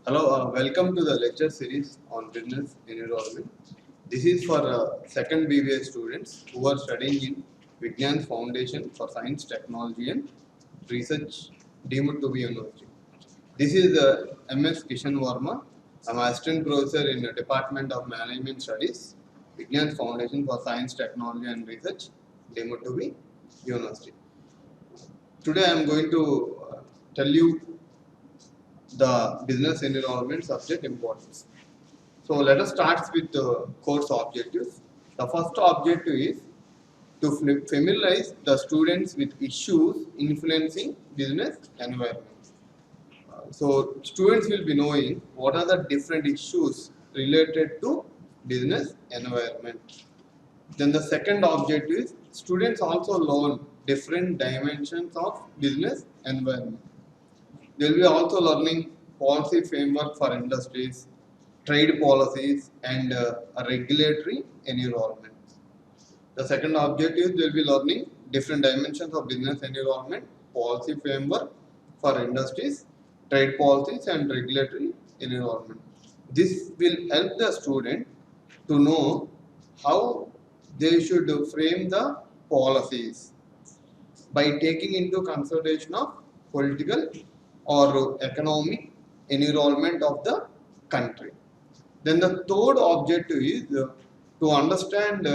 Hello, welcome to the lecture series on business environment. This is for second BBA students who are studying in Vigyan Foundation for Science, Technology and Research, deemed to be university. This is MS Kishan Verma. I'm assistant professor in the Department of Management Studies, Vigyan Foundation for Science, Technology and Research, deemed to be university. Today I am going to tell you the business environment subject importance. So let us start with the course objectives. The first objective is to familiarize the students with issues influencing business environment. So students will be knowing what are the different issues related to business environment. Then the second objective is students also learn different dimensions of business environment. They will be also learning policy framework for industries, trade policies, and a regulatory environment. The second objective they will be learning different dimensions of business environment, policy framework for industries, trade policies, and regulatory environment. This will help the student to know how they should frame the policies by taking into consideration of political or economic environment of the country. Then the third objective is to understand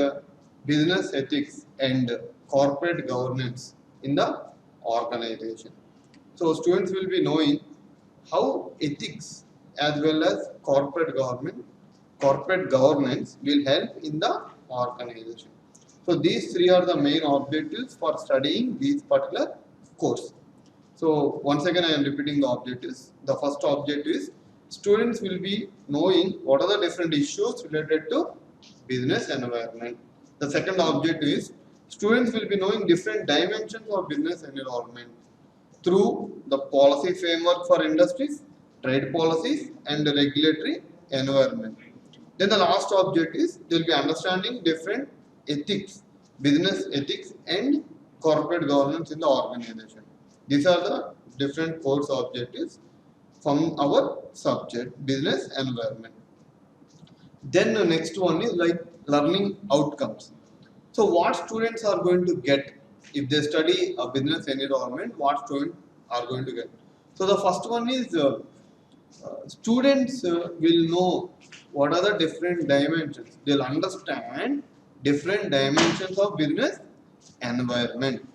business ethics and corporate governance in the organization. So students will be knowing how ethics as well as corporate governance will help in the organization. So these three are the main objectives for studying this particular course. So once again I am repeating the objectives. The first objective is students will be knowing what are the different issues related to business environment. The second objective is students will be knowing different dimensions of business environment through the policy framework for industries, trade policies and the regulatory environment. Then the last object is they will be understanding different ethics, business ethics and corporate governance in the organization. These are the different course objectives from our subject business environment. Then the next one is like learning outcomes. So what students are going to get if they study a business environment, what students are going to get. So the first one is students will know what are the different dimensions. They'll understand different dimensions of business environment.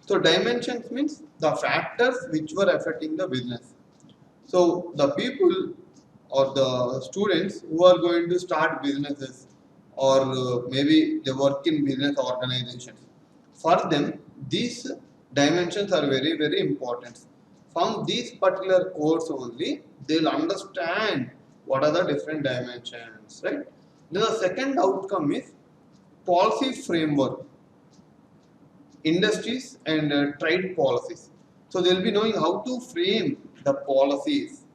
So dimensions means the factors which were affecting the business. So the people or the students who are going to start businesses or maybe they work in business organizations, for them these dimensions are very important. From these particular course only they'll understand what are the different dimensions, right? Then the second outcome is policy framework, industries and trade policies. So they'll be knowing how to frame the policies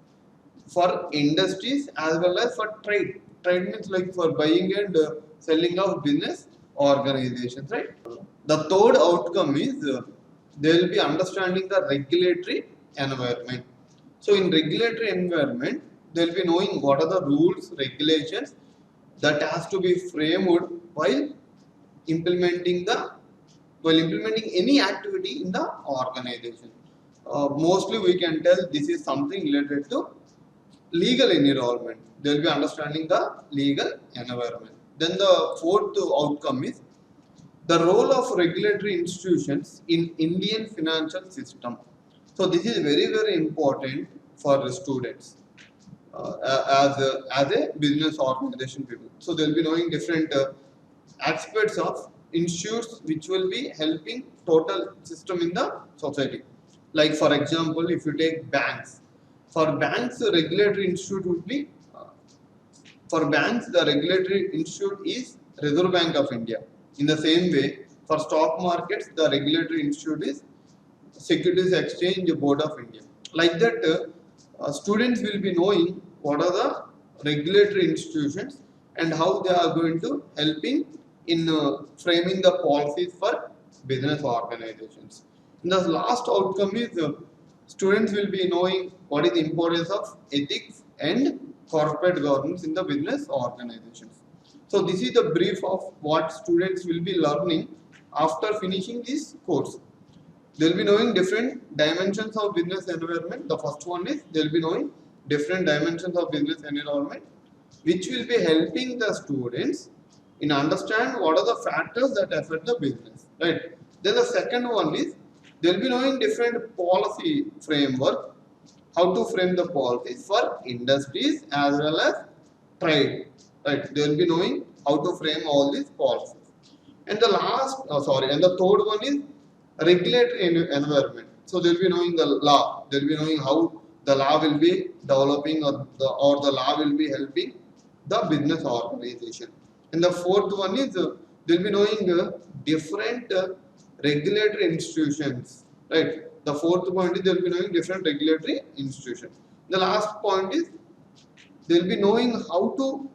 for industries as well as for trade. Trade means like for buying and selling of business organizations, right? The third outcome is they will be understanding the regulatory environment. So in regulatory environment, they will be knowing what are the rules, regulations that has to be framed while implementing the implementing any activity in the organization. Mostly we can tell this is something related to legal environment. They will be understanding the legal environment. Then the fourth outcome is the role of regulatory institutions in Indian financial system. So this is very important for students as a business organization people. So they will be knowing different aspects of institutes which will be helping total system in the society. Like for example, if you take banks, for banks the regulatory institute would be for banks the regulatory institute is Reserve Bank of India. In the same way, for stock markets the regulatory institute is Securities Exchange Board of India. Like that, students will be knowing what are the regulatory institutions and how they are going to helping in framing the policies for business organizations. And the last outcome is students will be knowing what is the importance of ethics and corporate governance in the business organizations. So this is the brief of what students will be learning after finishing this course. They will be knowing different dimensions of business environment. The first one is they will be knowing different dimensions of business environment, which will be helping the students in understand what are the factors that affect the business, right? Then the second one is they will be knowing different policy framework, how to frame the policies for industries as well as trade, right? They will be knowing how to frame all these policies. And the and the third one is regulatory environment. So they'll be knowing the law. They'll be knowing how the law will be developing or the law will be helping the business organization. And the fourth one is they'll be knowing different regulatory institutions. Right. The fourth point is they'll be knowing different regulatory institutions. The last point is they'll be knowing how to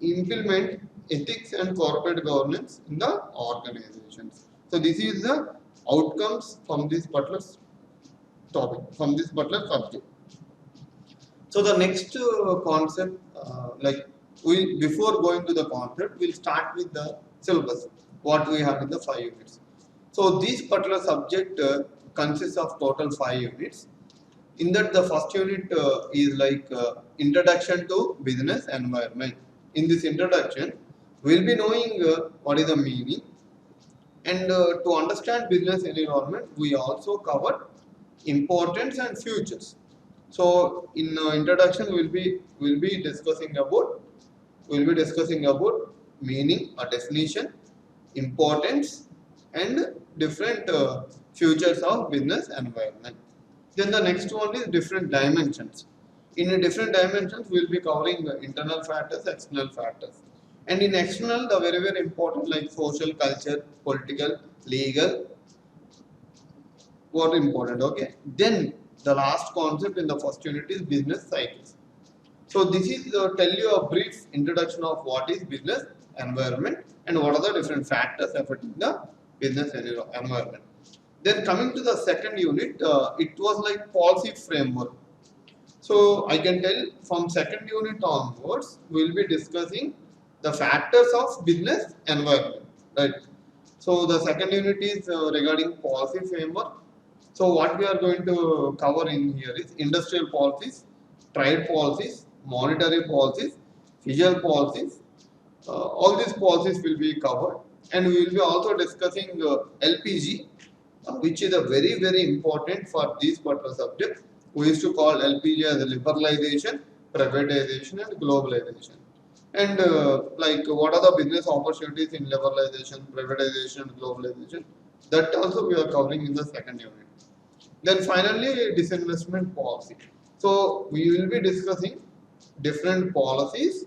implement ethics and corporate governance in the organizations. So this is the outcomes from this particular topic, from this particular subject. So the next concept, before going to the concept, we'll start with the syllabus, what we have in the 5 units. So this particular subject consists of total 5 units. In that, the first unit is introduction to business environment. In this introduction, we'll be knowing what is the meaning, and to understand business environment, we also covered importance and futures. So in introduction, we'll be discussing about meaning, a definition, importance, and different futures of business environment. Then the next one is different dimensions. In different dimensions, we'll be covering internal factors, external factors. And in external, the very, very important like social, culture, political, legal, what important, okay? Then the last concept in the first unit is business cycles. So this is tell you a brief introduction of what is business environment and what are the different factors affecting the business environment. Then coming to the second unit, it was like policy framework. So I can tell from second unit onwards, we will be discussing the factors of business environment, right? So the second unit is regarding policy framework. So what we are going to cover in here is industrial policies, trade policies, monetary policies, fiscal policies. All these policies will be covered, and we will be also discussing LPG, which is a very, very important for this particular subject. We used to call LPG as liberalization, privatization, and globalization. And what are the business opportunities in liberalization, privatization, and globalization? That also we are covering in the second unit. Then finally, disinvestment policy. So we will be discussing different policies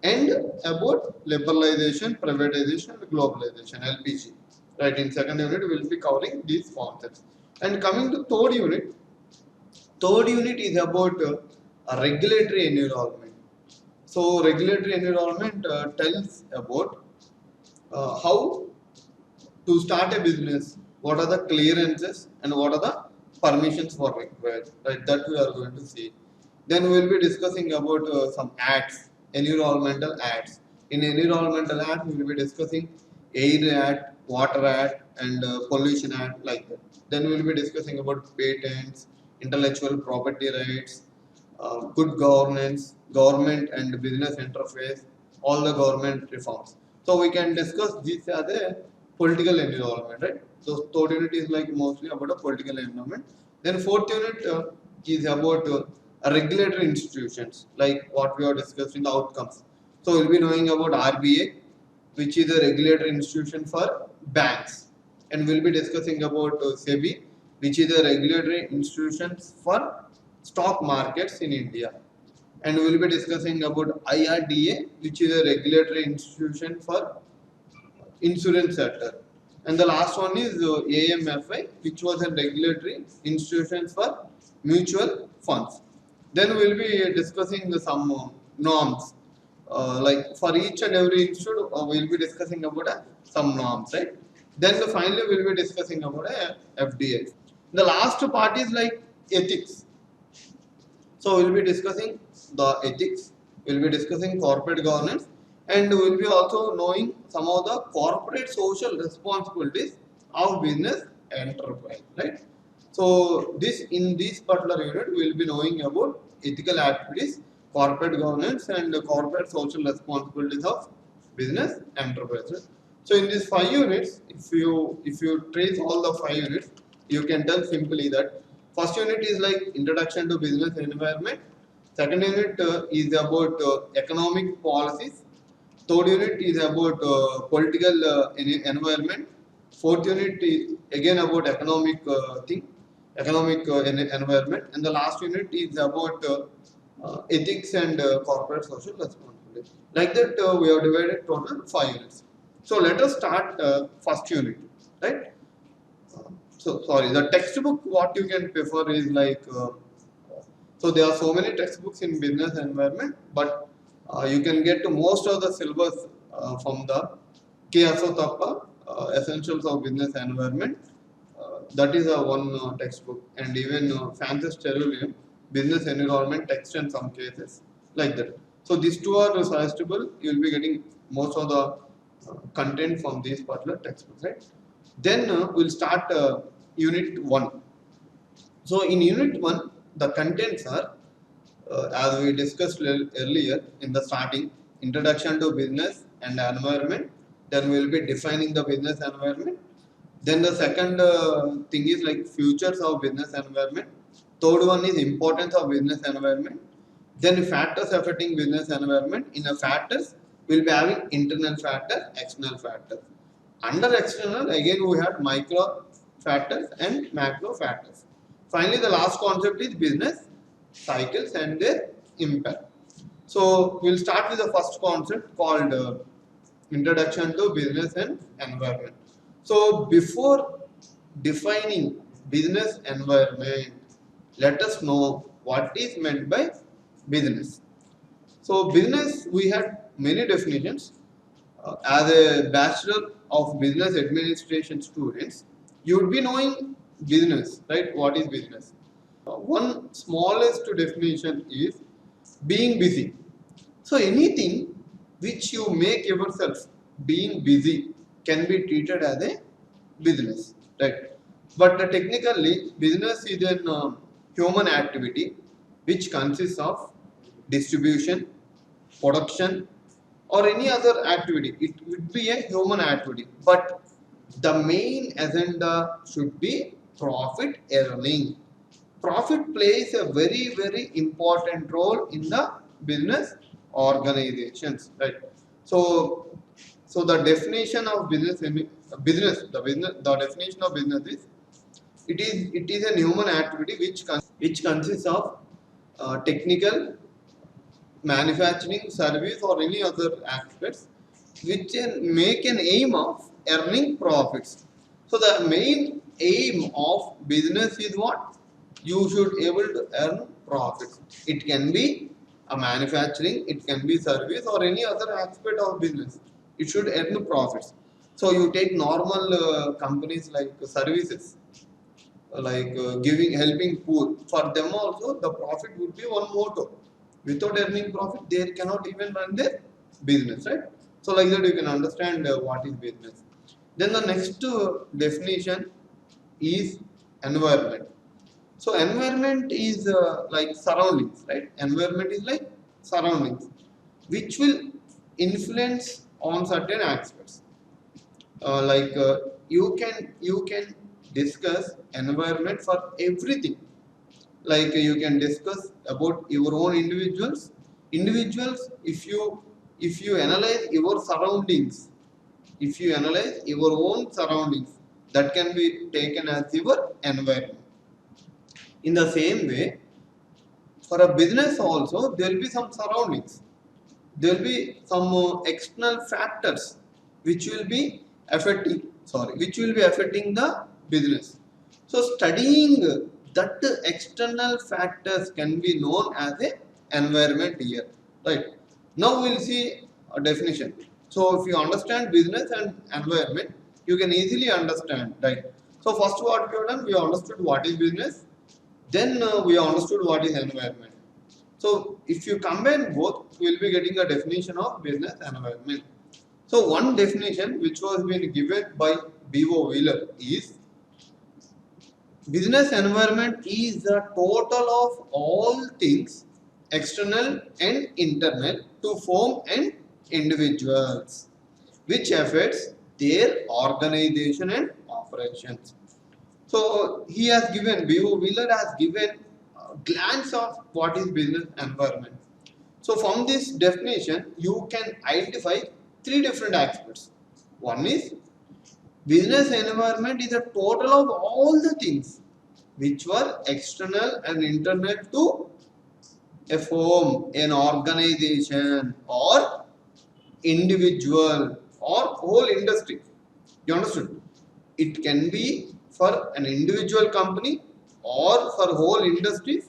and about liberalization, privatization, and globalization, LPG. Right, in second unit we will be covering these concepts. And coming to third unit is about a regulatory environment. So regulatory environment tells about how to start a business, what are the clearances and what are the permissions for required, right? That we are going to see. Then we will be discussing about some acts, environmental acts. In environmental act, we will be discussing Air Act, Water Act, and Pollution Act, like that. Then we will be discussing about patents, intellectual property rights, good governance, government and business interface, all the government reforms. So we can discuss this as a political environment, right? So third unit is like mostly about a political environment. Then fourth unit is about regulatory institutions, like what we are discussing the outcomes. So we'll be knowing about RBA, which is a regulatory institution for banks, and we'll be discussing about SEBI, which is a regulatory institution for stock markets in India, and we will be discussing about IRDA, which is a regulatory institution for insurance sector, and the last one is AMFI, which was a regulatory institution for mutual funds. Then we will be discussing some norms, like for each and every institute, we will be discussing about some norms, right? Then finally we will be discussing about FDA. The last part is like ethics. So we will be discussing the ethics, we'll be discussing corporate governance, and we'll be also knowing some of the corporate social responsibilities of business enterprise, right? So this in this particular unit, we'll be knowing about ethical activities, corporate governance, and corporate social responsibilities of business enterprises. So in these 5 units, if you trace all the 5 units, you can tell simply that first unit is like introduction to business environment. Second unit is about economic policies. Third unit is about political environment. Fourth unit is again about economic economic environment, and the last unit is about ethics and corporate social responsibility. Like that, we have divided total 5 units. So let us start first unit, right? So sorry, the textbook what you can prefer is like so there are so many textbooks in business environment, but you can get to most of the syllabus from the K. Asotappa, Essentials of Business Environment. That is a one textbook, and even Francis Sterling, Business Environment text in some cases, like that. So these two are suggestible. You will be getting most of the content from these particular textbooks, right? Then we'll start unit 1. So in unit 1, the contents are, as we discussed earlier in the starting, introduction to business and environment. Then we will be defining the business environment. Then the second thing is like futures of business environment. Third one is importance of business environment. Then factors affecting business environment. In the factors, we will be having internal factors, external factors. Under external, again we have micro factors and macro factors. Finally, the last concept is business cycles and their impact. So we'll start with the first concept called introduction to business and environment. So before defining business environment, let us know what is meant by business. So business, we had many definitions. As a Bachelor of Business Administration students, you would be knowing business, right? What is business? One smallest definition is being busy. So anything which you make yourself being busy can be treated as a business, right? But technically, business is an human activity which consists of distribution, production, or any other activity. It would be a human activity, but the main agenda should be profit earning. Profit plays a very important role in the business organizations, right? So, so the definition of the definition of business is it is a human activity which consists of technical, manufacturing, service, or any other aspects which make an aim of earning profits. So the main aim of business is what? You should able to earn profits. It can be a manufacturing, it can be service, or any other aspect of business. It should earn profits. So you take normal companies like services, like helping poor. For them also, the profit would be one motto. Without earning profit, they cannot even run their business, right? So like that, you can understand what is business. Then the next definition is environment. So environment is like surroundings, right? Environment is like surroundings, which will influence on certain aspects. Like you can discuss environment for everything. Like you can discuss about your own individuals. If you analyze your surroundings, if you analyze your own surroundings, that can be taken as your environment. In the same way, for a business also, there will be some surroundings. There will be some external factors which will be affecting the business. So studying that external factors can be known as a environment here, right? Now we'll see a definition. So if you understand business and environment, you can easily understand, right? So first what we have done, we understood what is business, then we understood what is environment. So if you combine both, you will be getting a definition of business environment. So one definition which was been given by B.O. Wheeler is business environment is the total of all things external and internal to firm and individuals which affects their organization and operations. So he has given, B.O. Wheeler has given a glance of what is business environment. So from this definition, you can identify three different aspects. One is business environment is a total of all the things which were external and internal to a firm, an organization, or individual, or whole industry. You understood? It can be for an individual company, or for whole industries,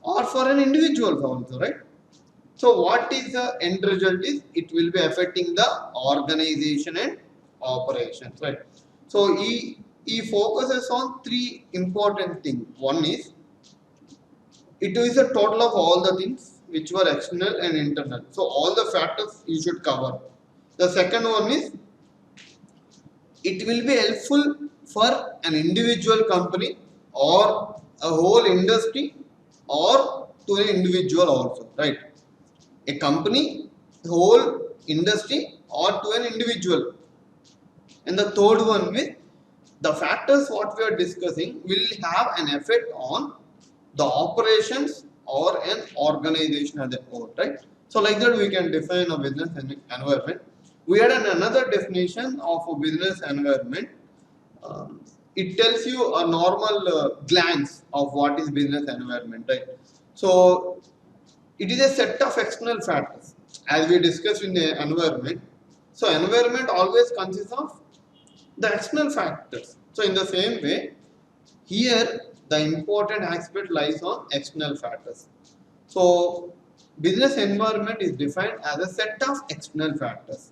or for an individual also, right? So what is the end result is it will be affecting the organization and operations, right? So he focuses on three important things. One is it is a total of all the things which were external and internal. So all the factors you should cover. The second one is it will be helpful for an individual company or a whole industry or to an individual also, right? A company, whole industry or to an individual. And the third one with the factors what we are discussing will have an effect on the operations or an organization as a whole, right? So like that we can define a business environment. We had another definition of a business environment. It tells you a normal glance of what is business environment, right? So it is a set of external factors as we discussed in the environment. So environment always consists of the external factors. So in the same way, here the important aspect lies on external factors. So business environment is defined as a set of external factors.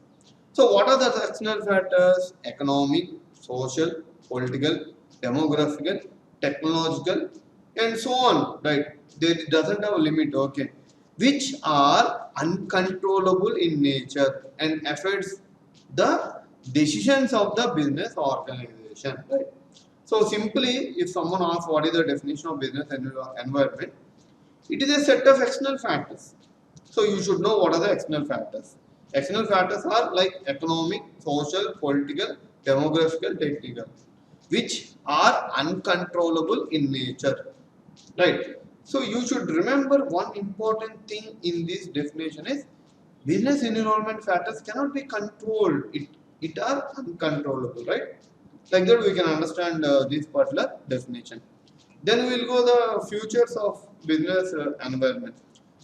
So what are the external factors? Economic, social, political, demographical, technological, and so on, right? There doesn't have a limit, okay? Which are uncontrollable in nature and affects the decisions of the business organization, right? So simply, if someone asks what is the definition of business environment, it is a set of external factors. So you should know what are the external factors. External factors are like economic, social, political, demographical, technical, which are uncontrollable in nature, right? So you should remember one important thing in this definition is business environment factors cannot be controlled. It are uncontrollable, right? Like that we can understand this particular definition. Then we will go the futures of business environment.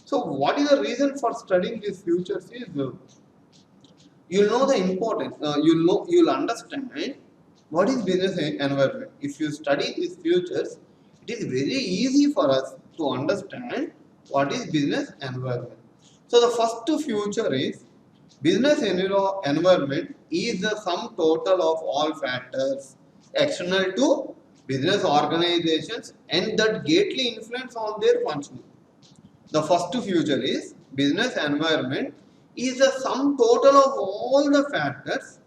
So what is the reason for studying these futures is you'll know the importance. You'll understand what is business environment. If you study these futures, it is very easy for us to understand what is business environment. So the first future is business environment is the sum total of all factors external to business organizations and that greatly influence on their functioning. The first future is business environment is the sum total of all the factors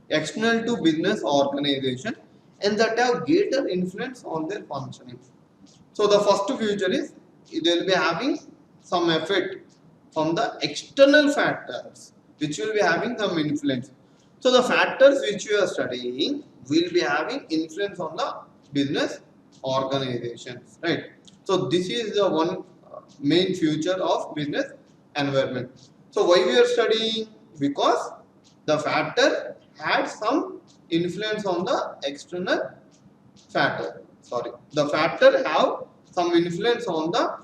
external to business organization and that have greater influence on their functioning. So the first future is they will be having some effect from the external factors which will be having some influence. So the factors which you are studying will be having influence on the business organizations, right? So this is the one main feature of business environment. So why we are studying? Because the factor had some influence on the external factor. Sorry, the factor have some influence on the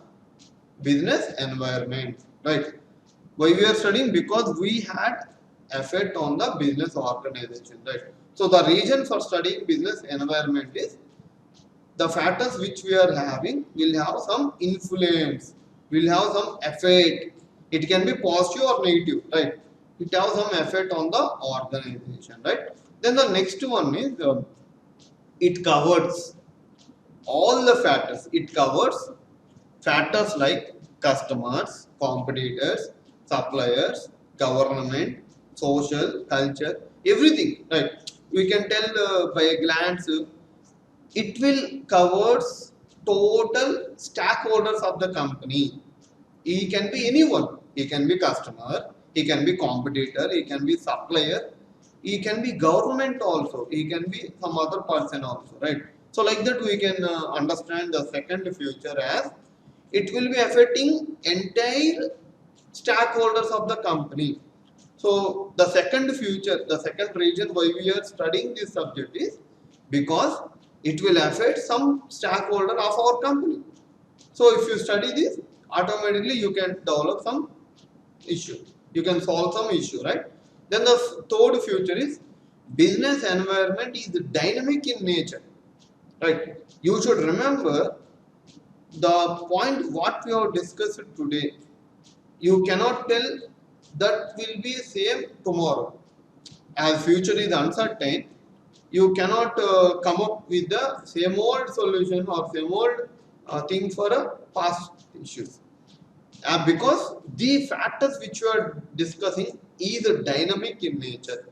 business environment, right? Why we are studying? Because we had effect on the business organization, right? So the reason for studying business environment is the factors which we are having will have some influence, will have some effect. It can be positive or negative, right? It has some effect on the organization, right? Then the next one is it covers all the factors. It covers factors like customers, competitors, suppliers, government, social, culture, everything, right? We can tell by a glance, it will covers total stakeholders of the company. He can be anyone. He can be customer, he can be competitor, he can be supplier, he can be government also, he can be some other person also, right? So like that we can understand the second future as it will be affecting entire stakeholders of the company. So the second future, the second reason why we are studying this subject is because it will affect some stakeholder of our company. So if you study this, automatically you can develop some issue. You can solve some issue, right? Then the third future is business environment is dynamic in nature, right? You should remember the point what we have discussed today. You cannot tell that will be same tomorrow. As future is uncertain, you cannot come up with the same old solution or same old thing for a past issues. Because the factors which you are discussing is dynamic in nature,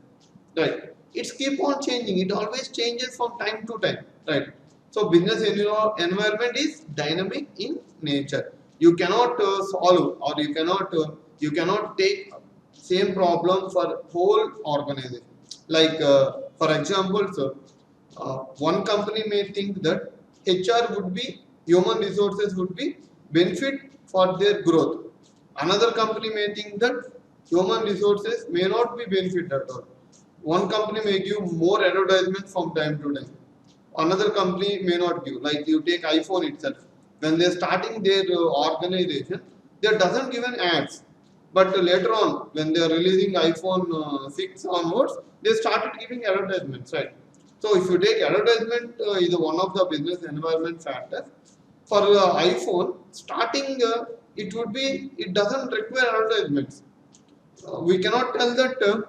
right? It's keep on changing. It always changes from time to time, right? So business environment is dynamic in nature. You cannot solve or you cannot take same problem for whole organization. Like for example, sir, one company may think that HR would be human resources would be benefit for their growth. Another company may think that human resources may not be benefit at all. One company may give more advertisement from time to time. Another company may not give. Like you take iPhone itself. When they're starting their organization, they doesn't give an ads. But later on, when they are releasing iPhone 6 onwards, they started giving advertisements, right? So if you take advertisement is one of the business environment factors. For iPhone, starting it doesn't require advertisements. We cannot tell that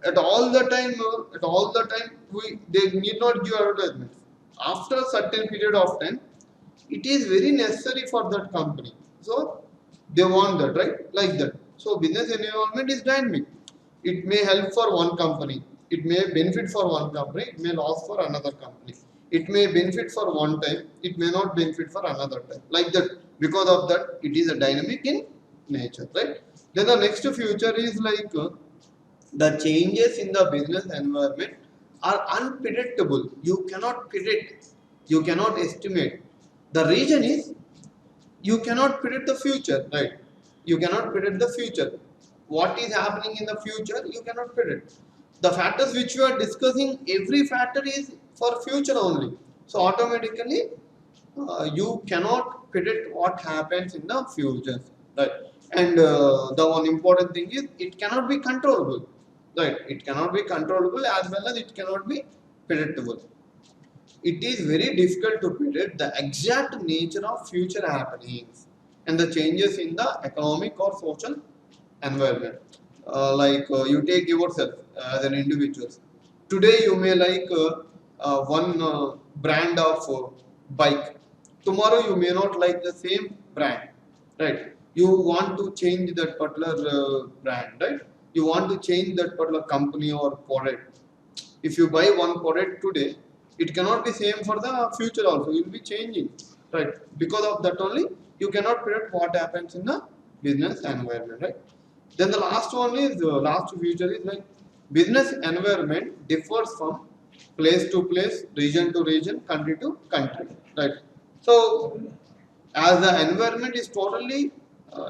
at all the time they need not give advertisements. After a certain period of time, it is very necessary for that company. So they want that, right? Like that. So business environment is dynamic. It may help for one company. It may benefit for one company. It may loss for another company. It may benefit for one time. It may not benefit for another time. Like that. Because of that, it is a dynamic in nature, right? Then the next future is like the changes in the business environment are unpredictable. You cannot predict. You cannot estimate. The reason is you cannot predict the future, right? You cannot predict the future. What is happening in the future, you cannot predict. The factors which you are discussing, every factor is for future only. So automatically, you cannot predict what happens in the future, right? And the one important thing is it cannot be controllable, right? It cannot be controllable as well as it cannot be predictable. It is very difficult to predict the exact nature of future happenings and the changes in the economic or social environment. You take yourself as an individual. Today you may like one brand of bike. Tomorrow you may not like the same brand, right? You want to change that particular brand, right? You want to change that particular company or product. If you buy one product today, it cannot be same for the future also. It will be changing, right? Because of that only, you cannot predict what happens in the business environment, right? Then the last one is last future is like business environment differs from place to place, region to region, country to country, right? So as the environment is totally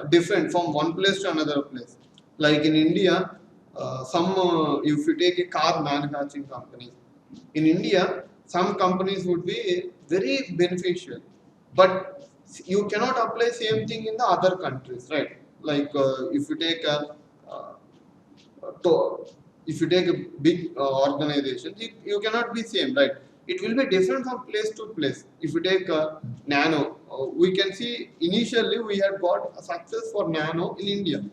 different from one place to another place. Like in India, if you take a car manufacturing company, in India, some companies would be very beneficial, but you cannot apply same thing in the other countries, right? Like if you take a uh, to, if you take a big organization, you cannot be same, right? It will be different from place to place. If you take nano, we can see initially we had got a success for nano in India,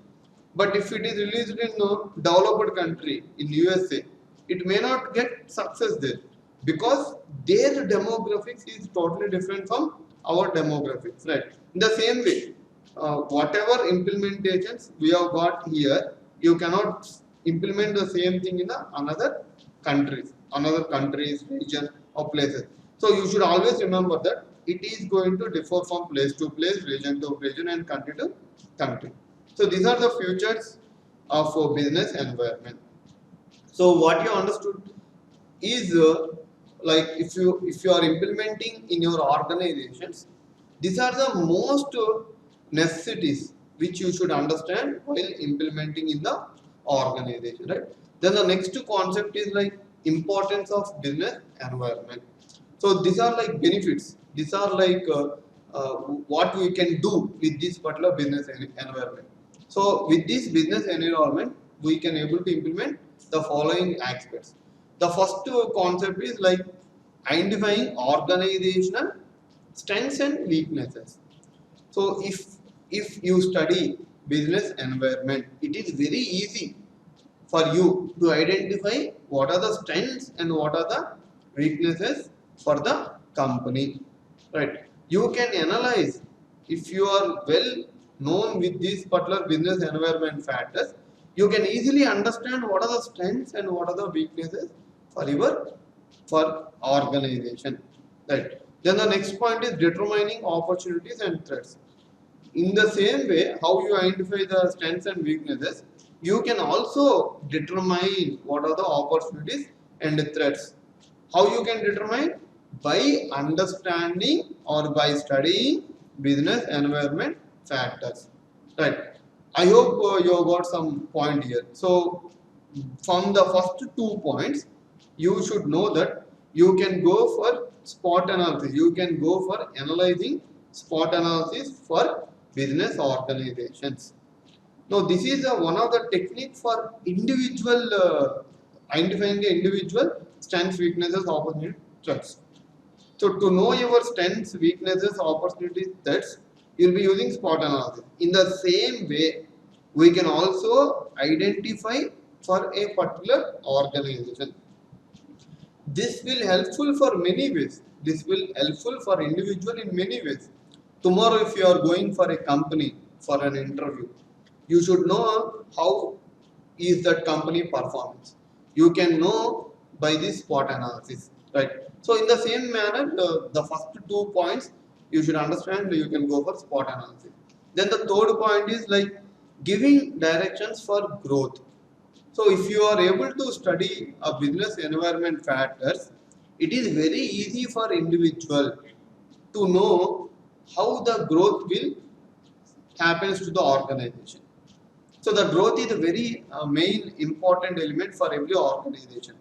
but if it is released in a developed country in USA, it may not get success there because their demographics is totally different from our demographics, right? In the same way, whatever implementations we have got here, you cannot implement the same thing in the another countries, region or places. So you should always remember that it is going to differ from place to place, region to region, and country to country. So these are the futures of business environment. So what you understood is like if you are implementing in your organizations, these are the most necessities which you should understand while implementing in the organization, right? Then the next concept is like importance of business environment. So these are like benefits. These are like what we can do with this particular business environment. So with this business environment, we can able to implement the following aspects. The first concept is like identifying organizational strengths and weaknesses. So if you study business environment, it is very easy for you to identify what are the strengths and what are the weaknesses for the company, right? You can analyze if you are well known with these particular business environment factors, you can easily understand what are the strengths and what are the weaknesses for your for organization, right? Then the next point is determining opportunities and threats. In the same way, how you identify the strengths and weaknesses, you can also determine what are the opportunities and threats. How you can determine? By understanding or by studying business environment factors. Right. I hope you got some point here. So from the first 2 points, you should know that you can go for spot analysis. You can go for analyzing spot analysis for business organizations. Now, this is one of the technique for individual identifying the individual strengths, weaknesses, opportunities, threats. So, to know your strengths, weaknesses, opportunities, threats, you'll be using SWOT analysis. In the same way, we can also identify for a particular organization. This will helpful for many ways. This will helpful for individual in many ways. Tomorrow, if you are going for a company for an interview, you should know how is that company performance. You can know by this SWOT analysis, right? So in the same manner, the first 2 points you should understand. You can go for SWOT analysis. Then the third point is like giving directions for growth. So if you are able to study a business environment factors, it is very easy for individual to know how the growth will happens to the organization. So the growth is a very main important element for every organization.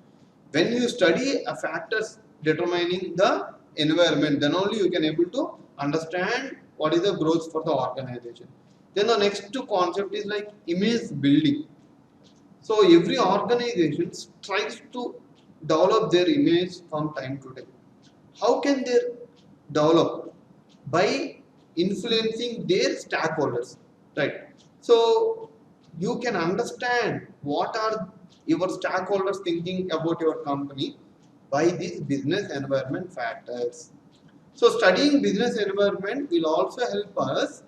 When you study a factors determining the environment, then only you can able to understand what is the growth for the organization. Then the next concept is like image building. So every organization tries to develop their image from time to time. How can they develop? By influencing their stakeholders, right? So you can understand what are your stakeholders thinking about your company by these business environment factors. So studying business environment will also help us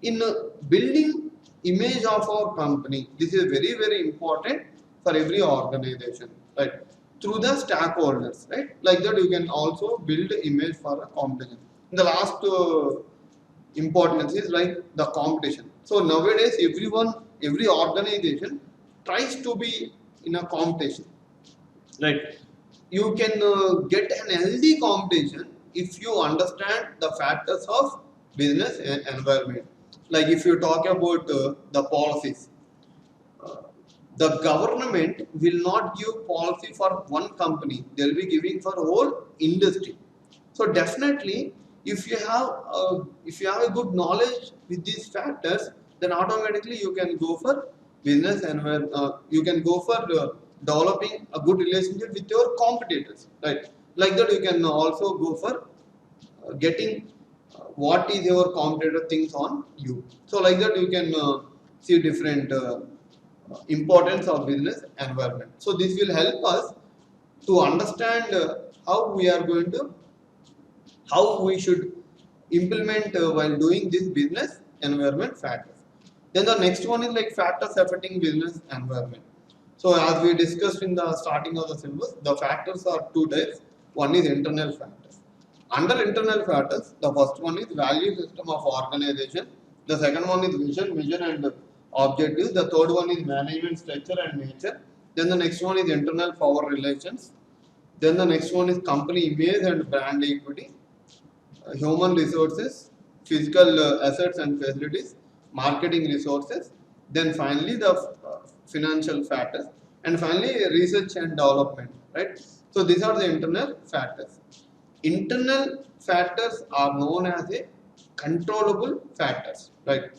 in building image of our company. This is very, very important for every organization, right? Through the stakeholders, right? Like that you can also build image for a competition. The last importance is like the competition. So nowadays every organization tries to be in a competition, right? You can get an healthy competition if you understand the factors of business environment. Like if you talk about the policies, uh, the government will not give policy for one company, they will be giving for whole industry. So definitely, if you have a good knowledge with these factors, then automatically you can go for business and you can go for developing a good relationship with your competitors, right? Like that, you can also go for getting what is your competitor thinks on you. So like that, you can see different importance of business environment. So this will help us to understand how we are going to how we should implement while doing this business environment factors. Then the next one is like factors affecting business environment. So as we discussed in the starting of the syllabus, the factors are two types. One is internal factors. Under internal factors, the first one is value system of organization. The second one is vision and objectives. The third one is management structure and nature. Then the next one is internal power relations. Then the next one is company image and brand equity, human resources, physical assets and facilities, marketing resources, then finally the financial factors, and finally research and development, right? So these are the internal factors. Internal factors are known as a controllable factors, right?